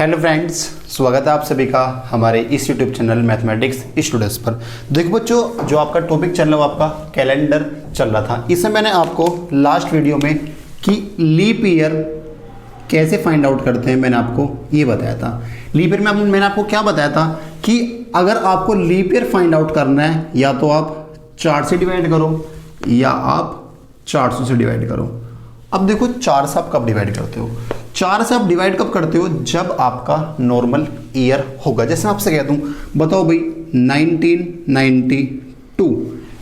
Hello friends, स्वागत है आप सभी का हमारे इस यूट्यूब चैनल मैथमेटिक्स स्टूडेंट्स पर। देखो बच्चों, जो आपका टॉपिक चल रहा है वो आपका कैलेंडर चल रहा था। इसमें मैंने आपको लास्ट वीडियो में कि लीप ईयर कैसे फाइंड आउट करते हैं मैंने आपको ये बताया था। लीप ईयर में मैंने आपको क्या बताया था कि अगर आपको लीप ईयर फाइंड आउट करना है या तो आप 4 से डिवाइड करो या आप 400 से डिवाइड करो। अब देखो 4 से आप कब डिवाइड करते हो? 4 से आप डिवाइड कब करते हो? जब आपका नॉर्मल ईयर होगा। जैसे मैं आपसे कह दूं, बताओ भाई 1992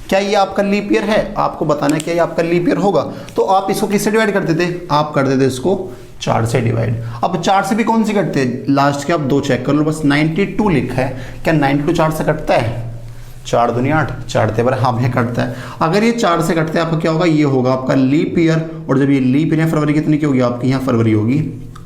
क्या ये आपका लीप ईयर है? आपको बताना है क्या ये आपका लीप ईयर होगा। तो आप इसको किससे डिवाइड करते थे? आप करते थे इसको 4 से डिवाइड। अब 4 से भी कौन सी कटते हैं? लास्ट के आप 2 चेक कर लो, बस 92 लिखा है, क्या 92 4 से कटता है? 4 दूनी 8, 4 तेवर हाँ भैया कटता है। अगर ये 4 से कटते हैं आपका क्या होगा? ये होगा आपका लीप ईयर। और जब ये लीप ईयर है, फरवरी कितनी की होगी आपकी? यहाँ फरवरी होगी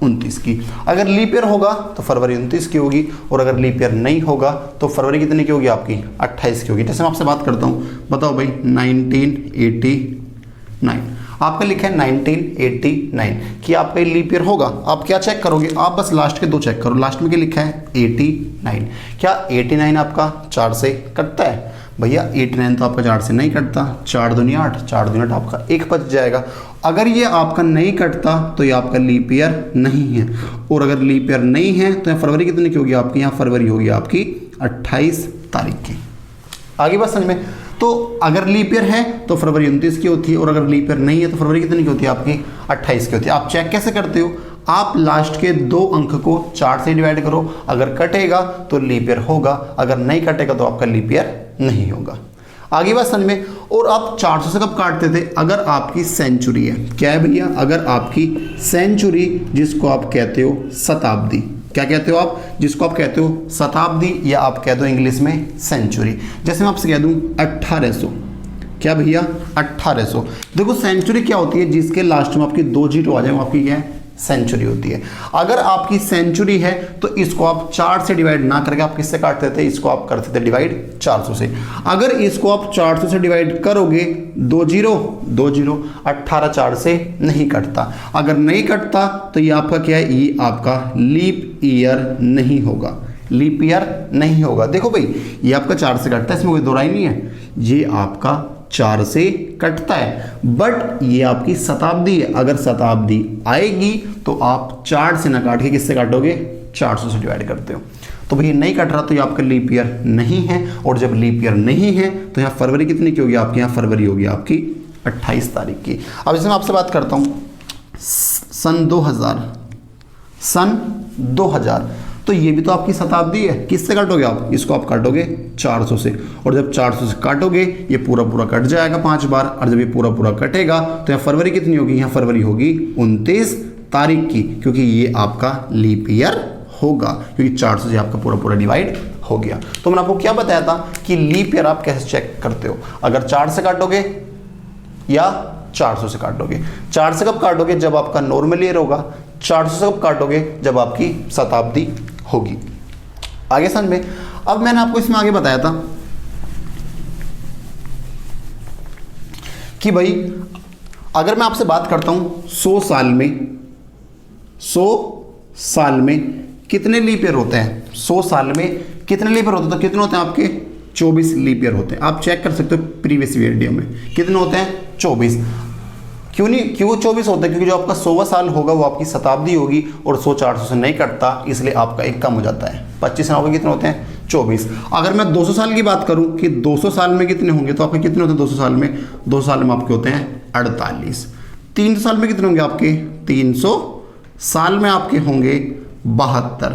29 की। अगर लीप ईयर होगा तो फरवरी 29 की होगी, और अगर लीप ईयर नहीं होगा तो फरवरी कितनी की होगी आपकी? 28 की होगी। जैसे मैं आपसे बात करता हूँ, बताओ भाई 1989 आपका लिखा है 1989 कि आपका ये लीप ईयर होगा। आप क्या चेक करोगे? आप बस लास्ट के 2 चेक करो। लास्ट में क्या लिखा है? 89। क्या 89 आपका 4 से कटता है? भैया 89 तो आपका 4 से नहीं कटता। 4 दूनी 8, 4 दूनी 8 आपका 1 बच जाएगा। अगर ये आपका नहीं कटता तो ये आपका लीप ईयर नहीं है। और अगर लीप ईयर नहीं है तो यहाँ फरवरी कितनी की होगी आपकी? यहाँ फरवरी होगी आपकी 28 तारीख की। आगे बात समझ में? तो अगर लीप ईयर है तो फरवरी 29 की होती है, और अगर लीप ईयर नहीं है तो फरवरी कितनी की होती है आपकी? 28 की होती है। आप चेक कैसे करते हो? आप लास्ट के 2 अंक को 4 से डिवाइड करो। अगर कटेगा तो लीप ईयर होगा, अगर नहीं कटेगा तो आपका लीप ईयर नहीं होगा। आगे बात समझ में? और आप 400 से कब काटते थे? अगर आपकी सेंचुरी है। क्या है भैया? अगर आपकी सेंचुरी, जिसको आप कहते हो शताब्दी। क्या कहते हो आप? जिसको आप कहते हो शताब्दी, या आप कहते हो इंग्लिश में सेंचुरी। जैसे मैं आपसे कह दूं 1800। क्या भैया? 1800। देखो सेंचुरी क्या होती है? जिसके लास्ट में आपकी 2 जीरो आ जाए वो आपकी क्या है? सेंचुरी होती है। अगर आपकी सेंचुरी है तो इसको आप 4 से डिवाइड ना करके आप किससे काटते थे? इसको आप करते थे डिवाइड 400 से। अगर इसको आप 400 से डिवाइड करोगे, 2 जीरो 2 जीरो, 18 4 से नहीं कटता। अगर नहीं कटता तो ये आपका क्या है? ये आपका लीप ईयर नहीं होगा। लीप ईयर नहीं होगा। देखो भाई, ये आपका 4 से कटता है, इसमें कोई दो राय नहीं है। ये आपका 4 से कटता है, बट ये आपकी शताब्दी है। अगर शताब्दी आएगी तो आप 4 से ना काट के किससे काटोगे? 400 से डिवाइड करते हो। तो भैया नहीं कट रहा तो ये आपका लीप ईयर नहीं है। और जब लीप ईयर नहीं है तो यहाँ फरवरी कितनी की होगी आपकी? यहाँ फरवरी होगी आपकी 28 तारीख की। अब जैसे मैं आपसे बात करता हूँ सन 2000, तो ये भी तो आपकी शताब्दी है। किससे काटोगे आप? इसको आप काटोगे 400 से, और जब 400 से काटोगे ये पूरा पूरा कट जाएगा 5 बार, और जब ये पूरा पूरा कटेगा तो यहाँ फरवरी कितनी होगी? यहाँ फरवरी होगी 29 तारीख की, क्योंकि ये आपका लीप ईयर होगा, क्योंकि 400 से आपका पूरा पूरा डिवाइड हो गया। तो मैंने आपको क्या बताया था कि लीप ईयर आप कैसे चेक करते हो? अगर 4 से काटोगे या 400 से काटोगे। 4 से कब काटोगे? जब आपका नॉर्मल ईयर होगा। 400 से कब काटोगे? जब आपकी शताब्दी होगी। आगे समझ में? अब मैंने आपको इसमें आगे बताया था कि भाई अगर मैं आपसे बात करता हूं 100 साल में कितने लीप ईयर होते हैं? 100 साल में कितने लीप ईयर होते हैं? तो कितने होते हैं आपके? 24 लीप ईयर होते हैं। आप चेक कर सकते हो प्रीवियस वीडियो में कितने होते हैं? 24। क्यों 24 होता है? क्योंकि जो आपका 100वां साल होगा वो आपकी शताब्दी होगी, और 100 400 से नहीं कटता, इसलिए आपका एक कम हो जाता है। 25 से कितने होते हैं? 24। अगर मैं 200 साल की बात करूं कि 200 साल में कितने होंगे, तो आपके कितने होते हैं 200 साल में? 200 साल में आपके होते हैं 48। 300 साल में कितने होंगे आपके? 300 साल में आपके होंगे 72।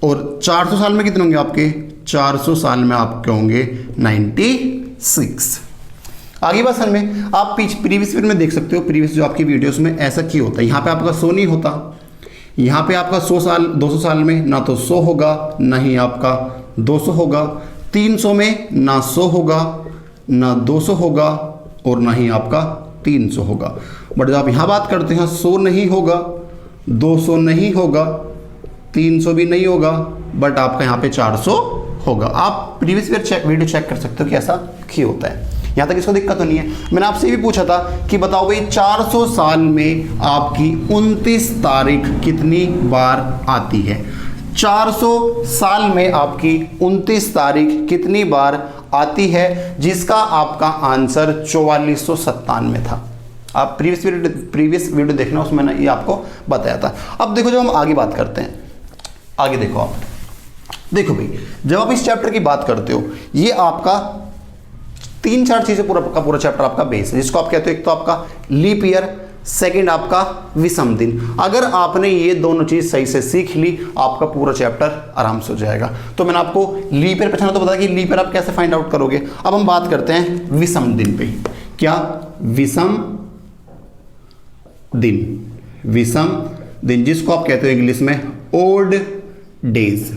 और 400 साल में कितने होंगे आपके? 400 साल में आपके होंगे 96। आगे बात समझ में? आप प्रीवियस वीडियो में देख सकते हो, प्रीवियस जो आपकी वीडियोस में ऐसा क्यों होता है? यहाँ पे आपका 100 नहीं होता। यहाँ पे आपका 200 साल में ना तो 100 होगा, ना ही आपका 200 होगा। 300 में ना 100 होगा, ना 200 होगा, और ना ही आपका 300 होगा। बट जब आप यहाँ बात करते हैं 100 नहीं होगा, 200 नहीं होगा, 300 भी नहीं होगा, बट आपका यहाँ पे 400 होगा। आप प्रीवियस वीडियो चेक कर सकते हो कि ऐसा क्यों होता है। यहाँ तक इसको दिक्कत तो नहीं है। मैंने आपसे ये भी पूछा था कि बताओ भाई 400 साल में आपकी 29 तारीख कितनी बार आती है। 400 साल में आपकी 29 तारीख कितनी बार आती है, जिसका आपका आंसर 4497 था। आप प्रीवियस वीडियो देखना, उसमें मैंने ये आपको बताया था। अब देखो जब हम आगे बात करते हैं, आगे देखो आप, देखो भाई जब आप इस चैप्टर की बात करते हो, ये आपका 3-4 चीजें पूरा का पूरा चैप्टर आपका बेस है, जिसको आप कहते हो एक तो आपका लीप ईयर, सेकंड आपका विषम दिन। अगर आपने ये दोनों चीज सही से सीख ली, आपका पूरा चैप्टर आराम से हो जाएगा। तो मैंने आपको लीप ईयर पहचाना तो बताया कि लीप ईयर आप कैसे फाइंड आउट करोगे। अब हम बात करते हैं विषम दिन पे। क्या विषम दिन, विषम दिन जिसको आप कहते हो इंग्लिश में ओड डेज,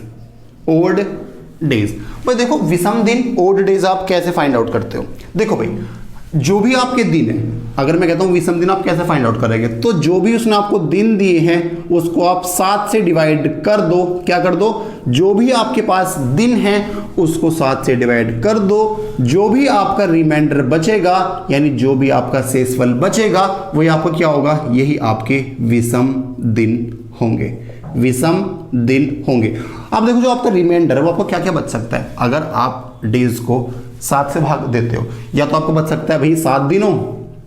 ओड डेज। भाई देखो विषम दिन, ओड डेज आप कैसे फाइंड आउट करते हो। देखो भाई जो भी आपके दिन है, अगर मैं कहता हूं विषम दिन आप कैसे फाइंड आउट करेंगे, तो जो भी उसने आपको दिन दिए हैं उसको आप 7 से डिवाइड कर दो। क्या कर दो, जो भी आपके पास दिन है उसको 7 से डिवाइड कर दो। जो भी आपका रिमाइंडर बचेगा, यानी जो भी आपका शेषफल बचेगा, वही आपका क्या होगा, यही आपके विषम दिन होंगे, विषम दिन होंगे। अब देखो जो आपका रिमाइंडर है वो आपको क्या क्या बच सकता है। अगर आप डेज को 7 से भाग देते हो, या तो आपको बच सकता है भाई 7 दिन हो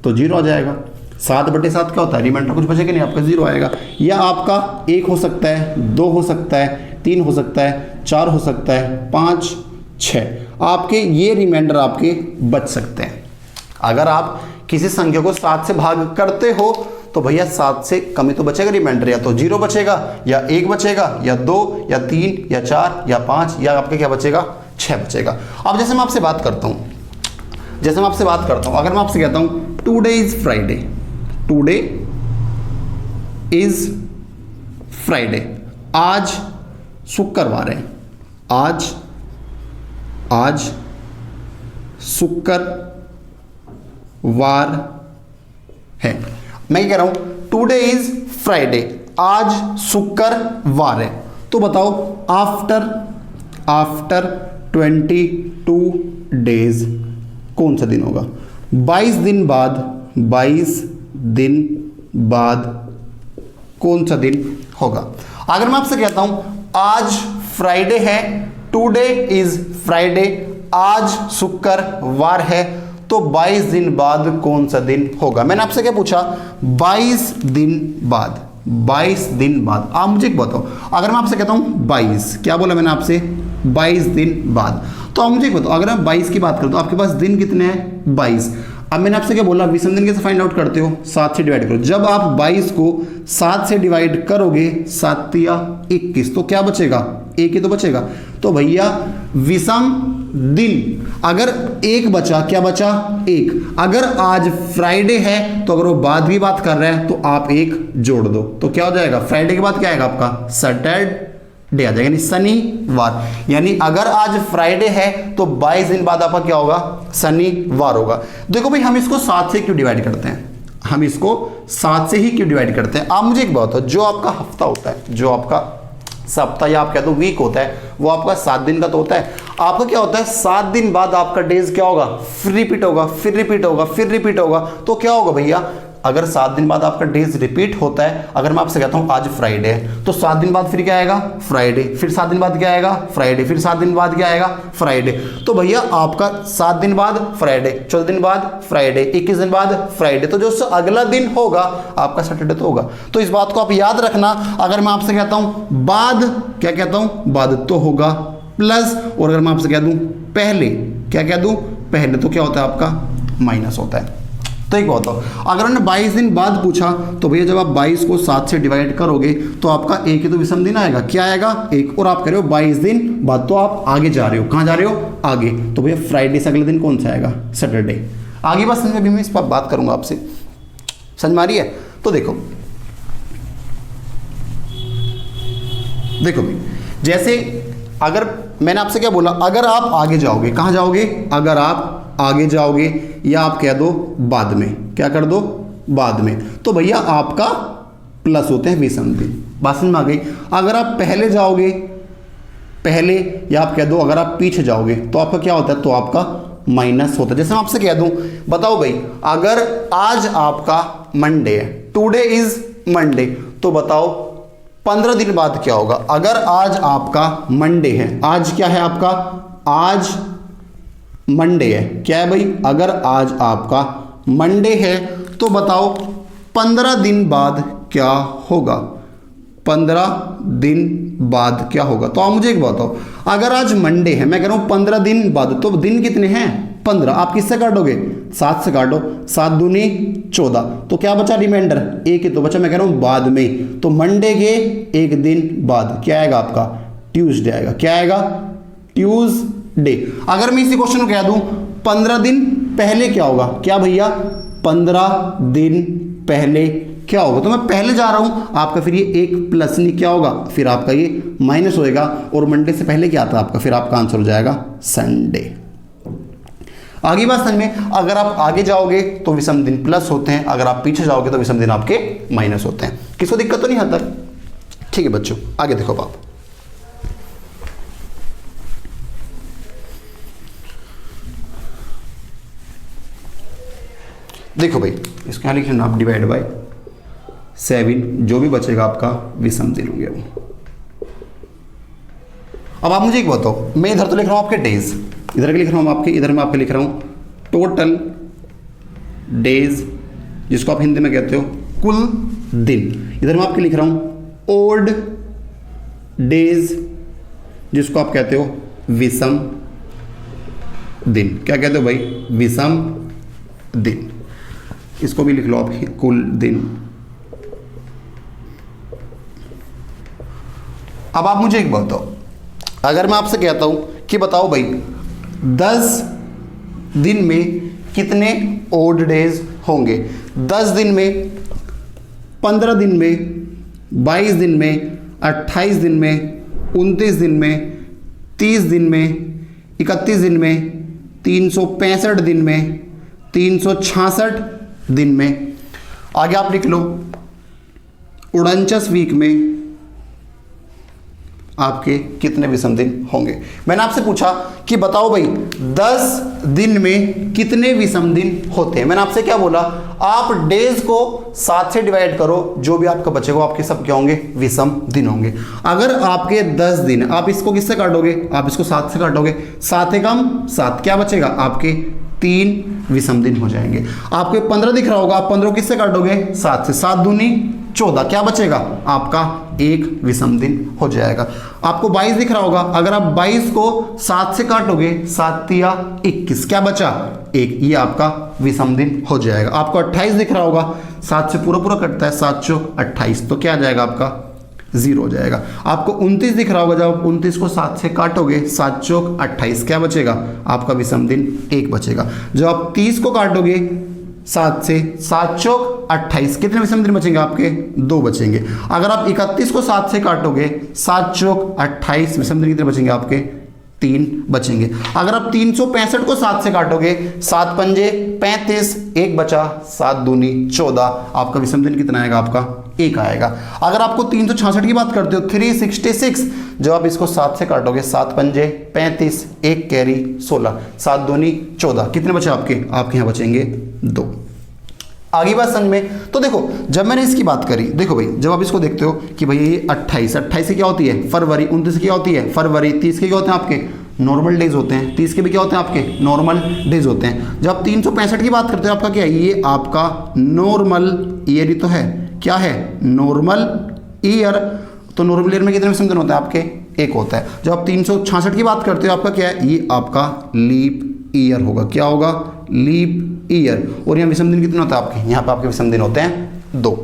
तो 0 आ जाएगा। 7/7 क्या होता है, रिमाइंडर कुछ बचेगा नहीं, आपका 0 आएगा। या आपका 1 हो सकता है, 2 हो सकता है, 3 हो सकता है, 4 हो सकता है, 5, 6 आपके ये रिमाइंडर आपके बच सकते हैं। अगर आप किसी संख्या को 7 से भाग करते हो तो भैया 7 से कम ही तो बचेगा रिमाइंडर, या तो 0 बचेगा, या 1 बचेगा, या 2, या 3, या 4, या 5, या आपके क्या बचेगा, 6 बचेगा। अब जैसे मैं आपसे बात करता हूं, अगर मैं आपसे कहता हूं today is Friday, today is Friday, आज शुक्रवार है, आज शुक्रवार है। मैं क्या कह रहा हूं, टुडे इज फ्राइडे, आज शुक्रवार है। तो बताओ आफ्टर 22 डेज कौन सा दिन होगा। 22 दिन बाद कौन सा दिन होगा। अगर मैं आपसे कहता हूं आज फ्राइडे है, टुडे इज फ्राइडे, आज शुक्रवार है, तो 22 दिन बाद कौन सा दिन होगा। मैंने आपसे क्या पूछा, 22 दिन बाद, 22 दिन बाद। आप मुझे बताओ, अगर मैं आपसे कहता हूं 22, क्या बोला मैंने आपसे, 22 दिन बाद। तो आप मुझे बताओ, अगर मैं 22 की बात करूं तो आपके पास दिन कितने हैं, 22। अब मैंने आपसे क्या बोला, विषम दिन कैसे फाइंड आउट करते हो, 7 से डिवाइड करो। जब आप 22 को 7 से डिवाइड करोगे, 7 या 21, तो क्या बचेगा, 1 ही तो बचेगा। तो भैया विषम दिन अगर 1 बचा, क्या बचा, 1। अगर आज फ्राइडे है तो अगर वो बाद की बात कर रहा है तो आप 1 जोड़ दो, तो क्या हो जाएगा, फ्राइडे के बाद क्या आएगा आपका, सैटरडे आ जाएगा, यानी शनिवार। यानी अगर आज फ्राइडे है तो 22 दिन बाद आपका क्या होगा, शनिवार होगा। देखो भाई हम इसको 7 से क्यों डिवाइड करते हैं, हम इसको 7 से ही क्यों डिवाइड करते हैं। आप मुझे एक बात बताओ, जो आपका हफ्ता होता है, जो आपका सप्ताह या आप कह दो वीक होता है, वो आपका 7 दिन का तो होता है। आपका क्या होता है, 7 दिन बाद आपका डेज क्या होगा, फिर रिपीट होगा, फिर रिपीट होगा, फिर रिपीट होगा। तो क्या होगा भैया, अगर 7 दिन बाद आपका डेज रिपीट होता है, अगर मैं आपसे कहता हूं आज फ्राइडे है, तो 7 दिन बाद फिर क्या आएगा, फ्राइडे, फिर 7 दिन बाद क्या आएगा, फ्राइडे, फिर 7 दिन बाद क्या आएगा, फ्राइडे। तो भैया आपका 7 दिन बाद फ्राइडे, 14 दिन बाद फ्राइडे, 21 दिन बाद फ्राइडे, तो जो अगला दिन होगा आपका सैटरडे तो होगा। तो इस बात को आप याद रखना। अगर मैं आपसे कहता हूं बाद, क्या कहता हूं, बाद तो होगा प्लस, और अगर मैं आपसे कह दूं पहले, क्या कह दूं, पहले, तो क्या होता है आपका माइनस होता है। तो एक बात बताओ, अगर उन्होंने 22 दिन बाद पूछा तो भैया जब आप 22 को 7 से डिवाइड करोगे तो आपका 1 ही तो विषम दिन आएगा, क्या आएगा, 1। और आप कह रहे हो 22 दिन बाद, तो आप आगे जा रहे हो, कहाँ जा रहे हो, आगे। तो भैया फ्राइडे से अगले दिन कौन सा आएगा, सैटरडे। आगे बस अभी मैं इस पर बात करूंगा आपसे, समझ में आ रही है। तो देखो भाई, जैसे अगर मैंने आपसे क्या बोला, अगर आप आगे जाओगे, कहाँ जाओगे, अगर आप आगे जाओगे, या आप कह दो बाद में, क्या कर दो, बाद में, तो भैया आपका प्लस होते हैं विषम दिन। बात समझ में आ गई। अगर आप पहले जाओगे, पहले, या आप कह दो अगर आप पीछे जाओगे तो आपका क्या होता है, तो आपका माइनस होता है। जैसे मैं आपसे कह दूं, बताओ भाई, अगर आज आपका मंडे है, टुडे इज मंडे, तो बताओ 15 दिन बाद क्या होगा। अगर आज आपका मंडे है, आज क्या है आपका, आज मंडे है, क्या है भाई, अगर आज आपका मंडे है तो बताओ 15 दिन बाद क्या होगा, 15 दिन बाद क्या होगा। तो आप मुझे एक बताओ, अगर आज मंडे है, मैं कह रहा हूं 15 दिन बाद, तो दिन कितने हैं 15, आप किससे काटोगे 7 से काटो, 7 दूनी 14, तो क्या बचा रिमाइंडर, एक ही तो बचा, मैं कह रहा हूं बाद में, तो मंडे के एक दिन बाद क्या आएगा आपका, ट्यूसडे आएगा, क्या आएगा, ट्यूसडे। अगर मैं इसी क्वेश्चन को कह दूं 15 दिन पहले क्या होगा, क्या भैया 15 दिन पहले क्या होगा, तो मैं पहले जा रहा हूं, आपका फिर ये एक प्लस नहीं क्या होगा, फिर आपका ये माइनस होएगा, और मंडे से पहले क्या आता है आपका, फिर आपका आंसर हो जाएगा संडे। आगे बात समझ में, अगर आप आगे जाओगे तो विषम दिन प्लस होते हैं, अगर आप पीछे जाओगे तो विषम दिन आपके माइनस होते हैं। किसको दिक्कत तो नहीं आता, ठीक है बच्चों, आगे देखो आप। देखो भाई, इसके यहां लिख लेना आप डिवाइड बाय 7, जो भी बचेगा आपका विषम दिन होंगे वो। अब आप मुझे एक बताओ, मैं इधर तो लिख रहा हूं आपके डेज, इधर के लिख रहा हूं आपके, इधर मैं आपके लिख रहा हूं टोटल डेज, जिसको आप हिंदी में कहते हो कुल दिन। इधर मैं आपके लिख रहा हूं ओड डेज, जिसको आप कहते हो विषम दिन। क्या कहते हो भाई, विषम दिन। इसको भी लिख लो आप कुल दिन। अब आप मुझे एक बताओ, अगर मैं आपसे कहता हूं कि बताओ भाई 10 दिन में कितने ओड डेज होंगे, 10 दिन में, 15 दिन में, 22 दिन में, 28 दिन में, 29 दिन में, 30 दिन में, 31 दिन में, 365 दिन में, 366 दिन में। आगे आप लिख लो 49 वीक में आपके कितने विषम दिन होंगे। मैंने आपसे पूछा कि बताओ भाई 10 दिन में कितने विषम दिन होते हैं। मैंने आपसे क्या बोला, आप डेज को 7 से डिवाइड करो, जो भी आपका बचेगा आपके सब क्या होंगे, विषम दिन होंगे। अगर आपके 10 दिन, आप इसको किससे काटोगे, आप इसको 7 से काटोगे, 7 एकम 7, क्या बचेगा आपके 3 विषम दिन हो जाएंगे। आपको 15 दिख रहा होगा, आप 15 किससे काटोगे, 7 से, 7 दूनी 14, क्या बचेगा आपका 1 विषम दिन हो जाएगा। आपको 22 दिख रहा होगा, अगर आप 22 को 7 से काटोगे, 7 तिया 21, क्या बचा 1, ये आपका विषम दिन हो जाएगा। आपको 28 दिख रहा होगा, 7 से पूरा पूरा कटता है, 7 चौक 28, तो क्या आ जाएगा आपका 0 हो जाएगा। आपको 29 दिख रहा होगा, जब आप 29 को 7 से काटोगे, 7 चौक 28, क्या बचेगा आपका विषम दिन 1 बचेगा। जब आप 30 को काटोगे 7 से, 7 चौक 28, कितने विषम दिन बचेंगे आपके 2 बचेंगे। अगर आप 31 को 7 से काटोगे, 7 चौक 28, विषम दिन कितने बचेंगे आपके 3 बचेंगे। अगर आप 365 को 7 से काटोगे, 7 पंजे 35, 1 बचा, 7 दूनी 14, आपका विषम दिन कितना आएगा आपका 1 आएगा। अगर आपको 366 की बात करते हो, 366, जब आप इसको 7 से काटोगे, 7 पंजे 35, 1 कैरी 16, 7 दूनी 14, कितने बचे आपके यहाँ बचेंगे 2। आगे बात समझ में, तो देखो जब मैंने इसकी बात करी, देखो भाई जब आप इसको देखते हो कि भाई ये 28 की क्या होती है फरवरी, 29 की क्या होती है फरवरी, 30 के क्या होते हैं आपके नॉर्मल डेज होते हैं, 30 के भी क्या होते हैं आपके नॉर्मल डेज होते हैं। जब आप 365 की बात करते हो, आपका क्या है, ये आपका नॉर्मल ईयर ही तो है, क्या है नॉर्मल ईयर। तो नॉर्मल ईयर में कितने विषम दिन होते हैं आपके 1 होता है। जब आप 366 की बात करते हो, आपका क्या है, ये आपका लीप ईयर होगा, क्या होगा लीप ईयर। और यहाँ विषम दिन कितने होते हैं आपके, यहाँ पे आपके विषम दिन होते हैं 2।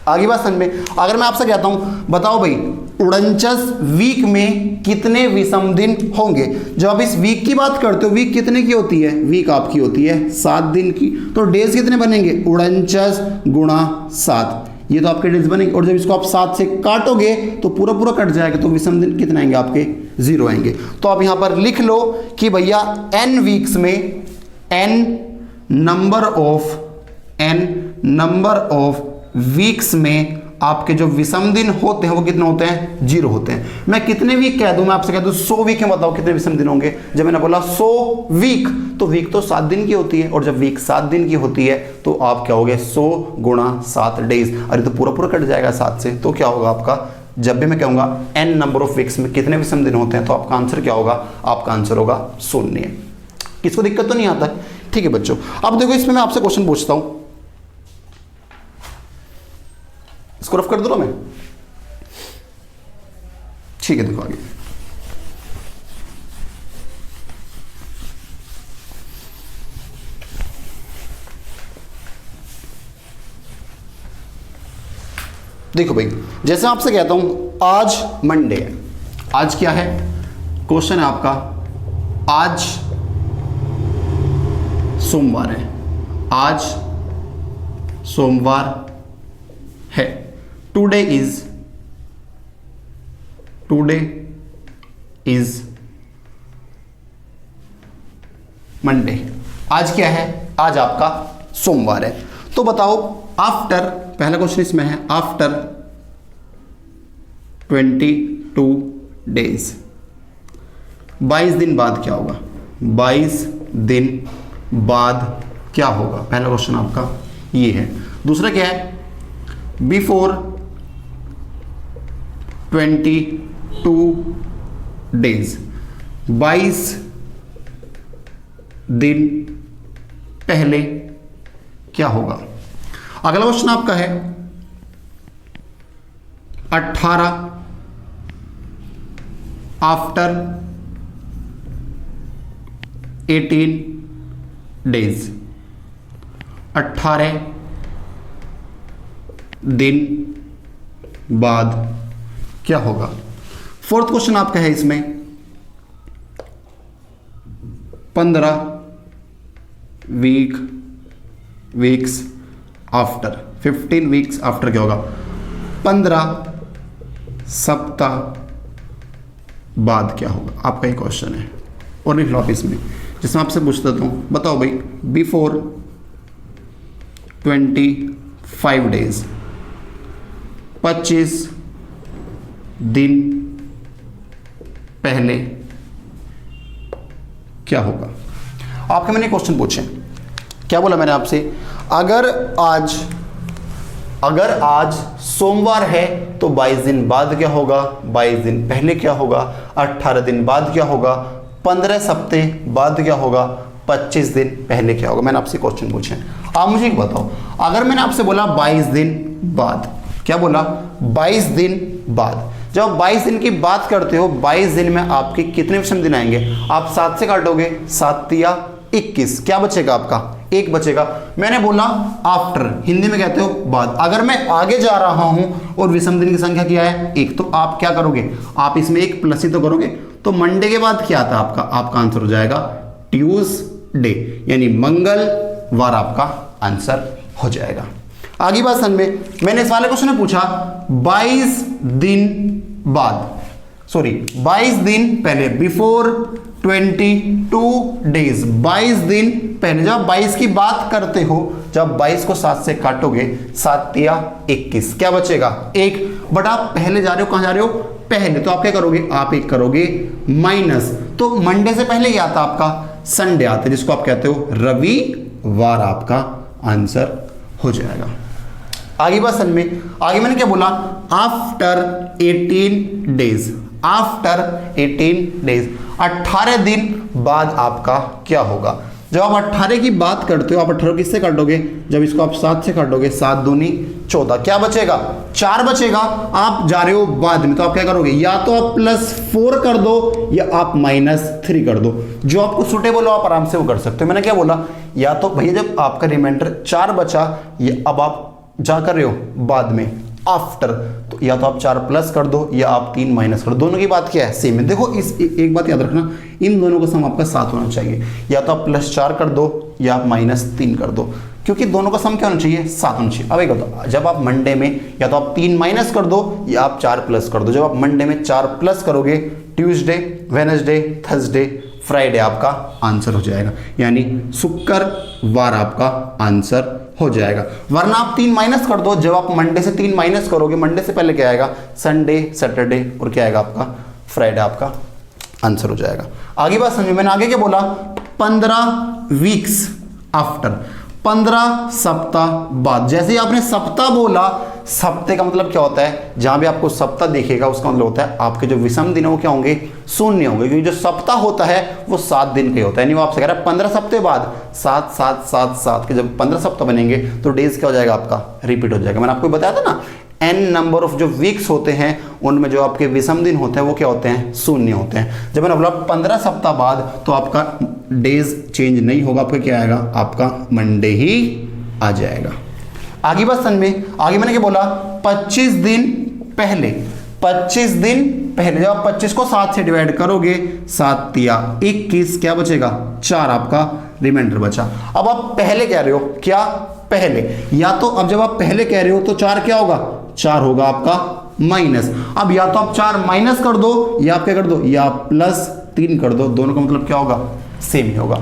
आगे बात समझ में, अगर मैं आपसे कहता हूँ बताओ भाई 49 वीक में कितने विषम दिन होंगे। जब आप इस वीक की बात करते हो, वीक कितने की होती है, वीक आपकी होती है 7 दिन की, तो डेज कितने बनेंगे 49 गुणा 7, ये तो आपके डेज बनेंगे। और जब इसको आप 7 से काटोगे तो पूरा पूरा कट जाएगा, तो विषम दिन कितने आएंगे आपके 0 आएंगे। तो आप यहाँ पर लिख लो कि भैया n वीक्स में n नंबर ऑफ वीक्स में आपके जो विषम दिन होते हैं वो कितने होते हैं, 0 होते हैं। मैं कितने वीक कह दूं, मैं आपसे कह दूं 100 वीक में बताओ कितने विषम दिन होंगे। जब मैंने बोला 100 वीक, तो वीक तो 7 दिन की होती है, और जब वीक 7 दिन की होती है तो आप क्या होगे 100 गुणा 7 डेज। अरे तो पूरा पूरा कट जाएगा 7 से, तो क्या होगा आपका, जब भी मैं कहूंगा n नंबर ऑफ वीक्स में कितने विषम दिन होते हैं, तो आपका आंसर क्या होगा, आपका आंसर होगा 0। किसको दिक्कत तो नहीं आता? ठीक है बच्चों, अब देखो इसमें मैं आपसे क्वेश्चन पूछता हूं, इसको रफ कर दूं मैं, ठीक है। देखो आगे, देखो भाई, जैसे मैं आपसे कहता हूं आज मंडे है, आज क्या है, क्वेश्चन है आपका, आज सोमवार है, आज सोमवार है, टुडे इज मंडे। आज क्या है, आज आपका सोमवार है। तो बताओ आफ्टर, पहला क्वेश्चन इसमें है, आफ्टर 22 डेज, 22 दिन बाद क्या होगा, 22 दिन बाद क्या होगा, पहला क्वेश्चन आपका ये है। दूसरा क्या है, बिफोर 22 डेज, 22 दिन पहले क्या होगा। अगला क्वेश्चन आपका है 18 आफ्टर 18 डेज, 18 दिन बाद क्या होगा। फोर्थ क्वेश्चन आपका है इसमें 15 वीक्स आफ्टर, 15 वीक्स आफ्टर क्या होगा, 15 सप्ताह बाद क्या होगा, आपका ही क्वेश्चन है। और लिख लो आप इसमें, जिसमें आपसे पूछ देता हूं, बताओ भाई, बिफोर 25 डेज, 25 दिन पहले क्या होगा। आपके मैंने क्वेश्चन पूछे, क्या बोला मैंने आपसे, अगर आज सोमवार है तो 22 दिन बाद क्या होगा, 22 दिन पहले क्या होगा, 18 दिन बाद क्या होगा, 15 सप्ताह बाद क्या होगा, 25 दिन पहले क्या होगा। मैंने आपसे क्वेश्चन पूछे, आप मुझे बताओ, अगर मैंने आपसे बोला 22 दिन बाद, क्या बोला, 22 दिन बाद, जब 22 दिन की बात करते हो, 22 दिन में आपके कितने विषम दिन आएंगे, आप 7 से काटोगे, 7 या 21, क्या बचेगा आपका, 1 बचेगा। मैंने बोला आफ्टर, हिंदी में कहते हो बाद, अगर मैं आगे जा रहा हूं और विषम दिन की संख्या क्या है 1, तो आप क्या करोगे, आप इसमें 1 प्लस ही तो करोगे। तो मंडे के बाद क्या आता है आपका आंसर हो जाएगा ट्यूसडे, यानी मंगलवार आपका आंसर हो जाएगा। आगे बात सन में, मैंने इस वाले क्वेश्चन में पूछा 22 दिन बाद, सॉरी 22 दिन पहले, बिफोर 22 डेज, 22 दिन पहले। जब 22 की बात करते हो, जब 22 को 7 से काटोगे, 7 या 21, क्या बचेगा 1, बट आप पहले जा रहे हो, कहां जा रहे हो, पहले, तो आप क्या करोगे, आप 1 करोगे माइनस, तो मंडे से पहले क्या आता आपका, संडे आता है, जिसको आप कहते हो रविवार, आपका आंसर हो जाएगा। आगे बात सन में, आगे मैंने क्या बोला, आफ्टर 18 डेज, आफ्टर 18 डेज, 18 दिन बाद आपका क्या होगा। जब आप 18 की बात करते हो, आप 18 किससे काटोगे, जब इसको आप 7 से काटोगे, 7 दूनी 14, क्या बचेगा, 4 बचेगा। आप जा रहे हो बाद में, तो आप क्या करोगे, या तो आप +4 कर दो या आप -3 कर दो, जो आपको सुटेबल हो आप आराम से वो कर सकते हो। मैंने क्या बोला, या तो भैया जब आपका रिमाइंडर 4 बचा, ये अब आप जा कर रहे हो बाद में आफ्टर, तो या तो आप 4 प्लस कर दो या आप 3 माइनस कर दो, दोनों की बात क्या है, सेम है। देखो इस एक बात याद रखना, इन दोनों का सम आपका 7 होना चाहिए, या तो आप +4 कर दो या आप -3 कर दो, क्योंकि दोनों का सम क्या होना चाहिए, 7 होना चाहिए। अब एक बताओ, जब आप मंडे में या तो आप 3 माइनस कर दो या आप 4 प्लस कर दो। जब आप मंडे में 4 प्लस करोगे, ट्यूसडे, वेडनेसडे, थर्सडे, फ्राइडे आपका आंसर हो जाएगा, यानी शुक्रवार आपका आंसर हो जाएगा। वरना आप 3 माइनस कर दो, जब आप मंडे से 3 माइनस करोगे, मंडे से पहले क्या आएगा, संडे, सैटरडे और क्या आएगा आपका, फ्राइडे आपका आंसर हो जाएगा। आगे बात समझो, मैंने आगे क्या बोला, 15 वीक्स आफ्टर, 15 सप्ताह बाद। जैसे ही आपने सप्ताह बोला, सप्ताह का मतलब क्या होता है, जहां भी आपको सप्ताह दिखेगा उसका मतलब होता है आपके जो विषम दिन है वो क्या होंगे, शून्य होंगे, क्योंकि जो सप्ताह होता है वो 7 दिन के होता है। यानी वो आपसे कह रहा है 15 सप्ताह बाद 7 7 7 7 के जब 15 सप्ताह बनेंगे तो डेज क्या हो जाएगा आपका, रिपीट हो जाएगा। मैंने आपको बताया था ना, n नंबर ऑफ जो वीक्स होते हैं उनमें जो आपके विषम दिन होते हैं वो क्या होते हैं, शून्य होते हैं। जब मैंने बोला 15 सप्ताह बाद, तो आपका डेज चेंज नहीं होगा, आपका क्या आएगा, आपका मंडे ही आ जाएगा। आगे बात समझ में, आगे मैंने क्या बोला, 25 दिन पहले, 25 दिन पहले, जब आप 25 को 7 से डिवाइड करोगे, 7 या 21 क्या बचेगा, 4 आपका रिमाइंडर बचा। अब आप पहले कह रहे हो, क्या पहले, या तो अब जब आप पहले कह रहे हो तो 4 क्या होगा, 4 होगा आपका माइनस। अब या तो आप 4 माइनस कर दो, या आप क्या कर दो, या प्लस 3 कर दो, दोनों का मतलब क्या होगा, सेम ही होगा,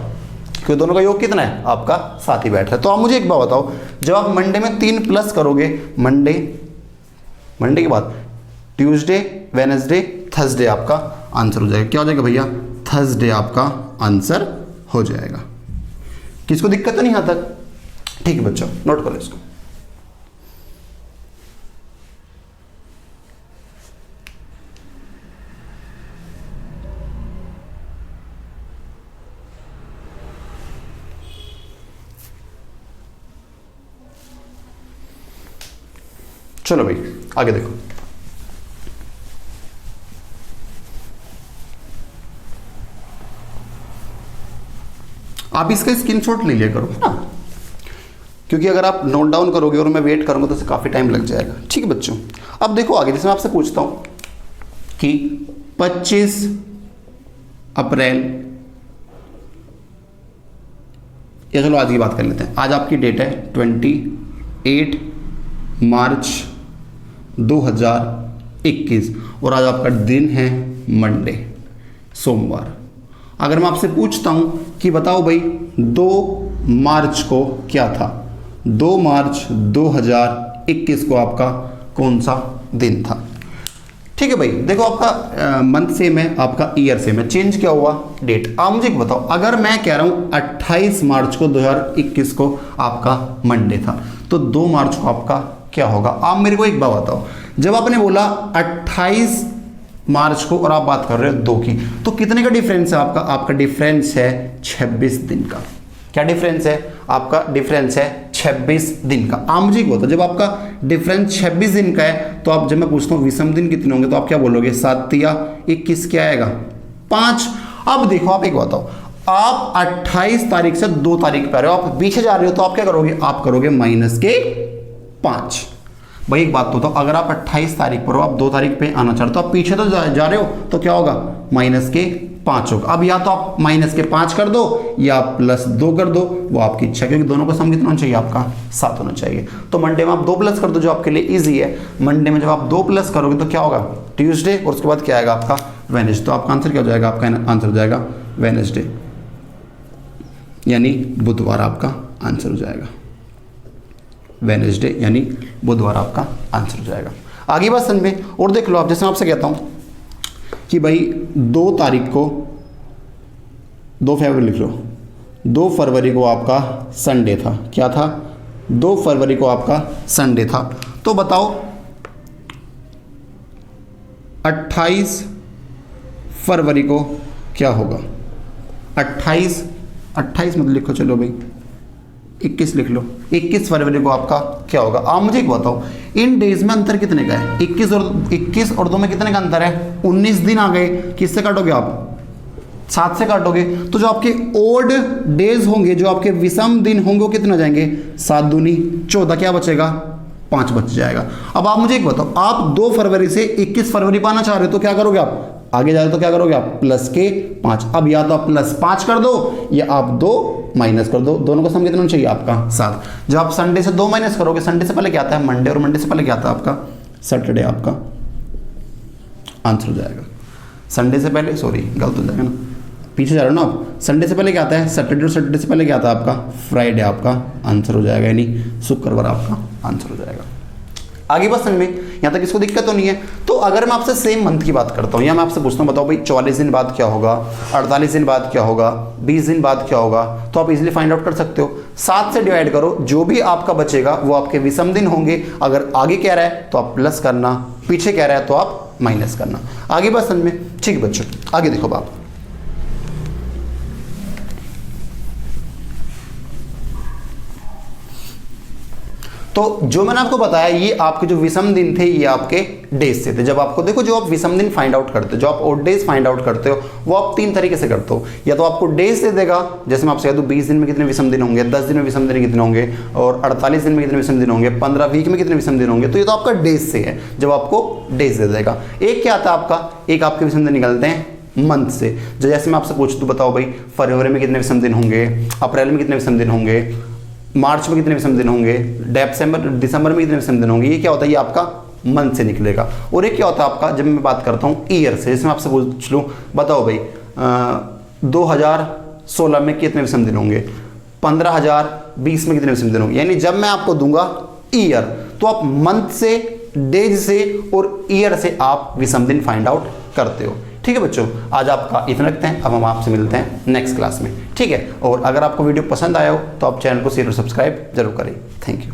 क्योंकि दोनों का योग कितना है आपका, 7 ही बैठ रहा है। तो आप मुझे एक बात बताओ, जब आप मंडे में 3 प्लस करोगे, मंडे के बाद ट्यूसडे, वेडनेसडे, थर्सडे आपका आंसर हो जाएगा। क्या हो जाएगा भैया, थर्सडे आपका आंसर हो जाएगा। किसको दिक्कत तो नहीं यहाँ तक, ठीक है बच्चों, नोट करो इसको। चलो भाई आगे देखो, आप इसका स्क्रीनशॉट ले लिया करो, है ना, क्योंकि अगर आप नोट डाउन करोगे और मैं वेट करूंगा तो इससे काफी टाइम लग जाएगा। ठीक है बच्चों, अब देखो आगे, जैसे मैं आपसे पूछता हूं कि 25 अप्रैल, या चलो आज की बात कर लेते हैं, आज आपकी डेट है 28 मार्च 2021 और आज आपका दिन है मंडे, सोमवार। अगर मैं आपसे पूछता हूं कि बताओ भाई 2 मार्च को क्या था, 2 मार्च 2021 को आपका कौन सा दिन था। ठीक है भाई, देखो आपका मंथ सेम है, आपका ईयर सेम है, चेंज क्या हुआ, डेट। आप मुझे बताओ, अगर मैं कह रहा हूं 28 मार्च को 2021 को आपका मंडे था, तो 2 मार्च को आपका क्या होगा। आप मेरे को एक बात बताओ, जब आपने बोला 28 मार्च को और आप बात कर रहे हो 2 की, तो कितने का डिफरेंस है आपका, आपका डिफरेंस है 26 दिन का। क्या डिफरेंस है आपका, डिफरेंस है 26 दिन का। आप मुझे बताओ, जब आपका डिफरेंस 26 दिन का है, तो आप, जब मैं पूछता हूँ विषम दिन कितने होंगे, तो आप क्या बोलोगे, 7 या 21 क्या आएगा, 5। अब देखो आप एक बताओ, आप 28 तारीख से 2 तारीख पे आ रहे हो, आप पीछे जा रहे हो, तो आप क्या करोगे, आप करोगे -5। भाई एक बात तो बताओ, अगर आप 28 तारीख पर हो, आप 2 तारीख पे आना चाहते हो, तो आप पीछे तो जा रहे हो, तो क्या होगा, -5 होगा। अब या तो आप -5 कर दो या +2 कर दो, वो आपकी इच्छा, क्योंकि दोनों का सम कितना होना चाहिए, आपका 7 होना चाहिए। तो मंडे में आप 2 प्लस कर दो, जो आपके लिए इजी है। मंडे में जब आप 2 प्लस करोगे तो क्या होगा, ट्यूसडे, और उसके बाद क्या आएगा आपका, वेडनेसडे। तो आपका आंसर क्या हो जाएगा, आपका आंसर हो जाएगा वेडनेसडे, यानी बुधवार आपका आंसर हो जाएगा, वेडनेसडे यानी बुधवार आपका आंसर हो जाएगा। आगे बात समझ में, और देख लो आप, जैसे मैं आपसे कहता हूं कि भाई 2 तारीख को, 2 फरवरी लिख लो, 2 फरवरी को आपका संडे था, क्या था, 2 फरवरी को आपका संडे था। तो बताओ 28 फरवरी को क्या होगा, 28 मत लिखो, चलो भाई 21 लिख लो, 21 फरवरी को आपका क्या होगा। आप मुझे एक बताओ, इन डेज में अंतर कितने का है, 21 और 2 में कितने का अंतर है, 19 दिन आ गए। किससे काटोगे आप, 7 से काटोगे, तो जो आपके ओड डेज होंगे, जो आपके विषम दिन होंगे, वो कितने हो जाएंगे, 7 दूनी 14, क्या बचेगा, 5 बच जाएगा। अब आप मुझे एक बताओ, आप 2 फरवरी से 21 फरवरी पाना चाह रहे हो, तो क्या करोगे आप, आगे जा रहे हो तो क्या करोगे आप, +5। अब या तो आप +5 कर दो या आप 2 माइनस कर दो, दोनों का सम कितना चाहिए, आपका 7। जब आप संडे से 2 माइनस करोगे, संडे से पहले क्या आता है मंडे, और मंडे से पहले क्या आता है आपका सैटरडे, आपका आंसर हो जाएगा। संडे से पहले, सॉरी गलत हो जाएगा ना, पीछे जा रहे हो ना आप, संडे से पहले क्या आता है सैटरडे, और सैटरडे से पहले क्या आता है आपका फ्राइडे, आपका आंसर हो जाएगा, यानी शुक्रवार आपका आंसर हो जाएगा। आगे बात समझ में, यहाँ तक इसको दिक्कत तो नहीं है। तो अगर मैं आपसे सेम मंथ की बात करता हूँ, या मैं आपसे पूछता हूँ बताओ भाई 44 दिन बाद क्या होगा, 48 दिन बाद क्या होगा, 20 दिन बाद क्या होगा, तो आप इजीली फाइंड आउट कर सकते हो। 7 से डिवाइड करो, जो भी आपका बचेगा वो आपके विषम दिन होंगे। अगर आगे कह रहा है तो आप प्लस करना, पीछे कह रहा है तो आप माइनस करना। आगे बात समझ में, ठीक है बच्चों, आगे देखो बाप। तो जो मैंने आपको बताया, ये आपके जो विषम दिन थे ये आपके डेज से थे। जब आपको देखो, जो आप विषम दिन फाइंड आउट करते हो, जो आप ओड डेज फाइंड आउट करते हो, वो आप 3 तरीके से करते हो। या तो आपको डेज दे देगा, जैसे मैं आपसे कह दूं 20 दिन में कितने विषम दिन होंगे, 10 दिन में विषम दिन कितने होंगे, और 48 दिन में कितने विषम दिन होंगे, 15 वीक में कितने विषम दिन होंगे। तो ये तो आपका डेज से है, जब आपको डेज दे देगा। एक क्या आता है आपका, एक आपके विषम दिन निकलते हैं मंथ से। जैसे मैं आपसे पूछ दूं बताओ भाई फरवरी में कितने विषम दिन होंगे, अप्रैल में कितने विषम दिन होंगे, मार्च में कितने विषम दिन होंगे, दिसंबर में कितने विषम दिन होंगे। ये क्या होता है, ये आपका मंथ से निकलेगा। और एक क्या होता है आपका, जब मैं बात करता हूँ ईयर से, जैसे मैं आपसे पूछ लूँ बताओ भाई 2016 में कितने विषम दिन होंगे, 15,020 में कितने विषम दिन होंगे। यानी जब मैं आपको दूंगा ईयर, तो आप मंथ से, डेज से और ईयर से आप विषम दिन फाइंड आउट करते हो। ठीक है बच्चों, आज आपका इतना रखते हैं। अब हम आपसे मिलते हैं नेक्स्ट क्लास में, ठीक है। और अगर आपको वीडियो पसंद आया हो तो आप चैनल को शेयर और सब्सक्राइब जरूर करें। Thank you.